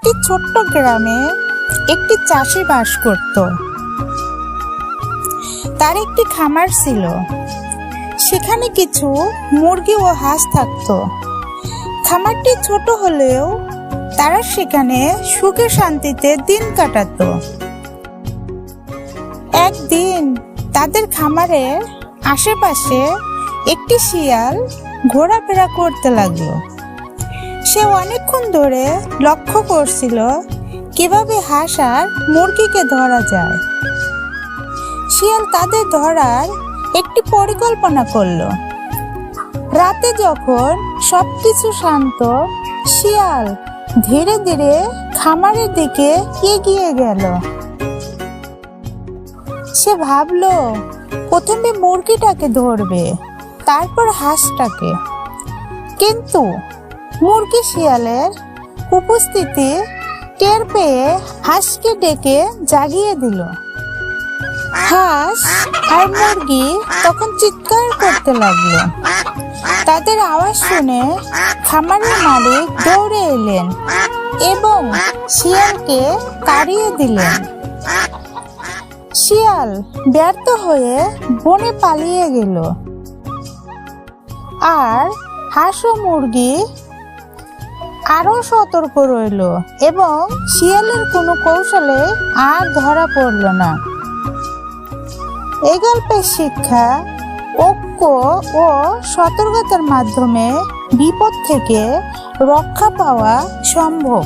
একটি ছোট্ট গ্রামে একটি চাষি বাস করত। তার একটি খামার ছিল, সেখানে কিছু মুরগি ও হাঁস থাকতো। খামারটি ছোট হলেও তারা সেখানে সুখে শান্তিতে দিন কাটাতো। একদিন তাদের খামারের আশেপাশে একটি শিয়াল ঘোরাফেরা করতে লাগলো। সে অনেকক্ষণ ধরে লক্ষ্য করছিল কিভাবে হাঁস আর মুরগিকে ধরা যায়। শিয়াল তাদের ধরার একটি পরিকল্পনা করলো। রাতে যখন সবকিছু শান্ত, শিয়াল ধীরে ধীরে খামারের দিকে এগিয়ে গেল। সে ভাবলো প্রথমে মুরগিটাকে ধরবে, তারপর হাঁসটাকে। কিন্তু মুরগি শিয়ালের উপস্থিতি টের পেয়ে হাঁসকে ডেকে জাগিয়ে দিল। হাঁস আর মুরগি তখন চিৎকার করতে লাগলো। তাদের আওয়াজ শুনে খামারের মালিক দৌড়ে এলেন এবং শিয়ালকে তাড়িয়ে দিলেন। শিয়াল ব্যর্থ হয়ে বনে পালিয়ে গেল, আর হাঁস ও মুরগি আরো সতর্ক রইল এবং শিয়ালের কোনো কৌশলে আর ধরা পড়ল না। এই গল্পের শিক্ষা, ঐক্য ও সতর্কতার মাধ্যমে বিপদ থেকে রক্ষা পাওয়া সম্ভব।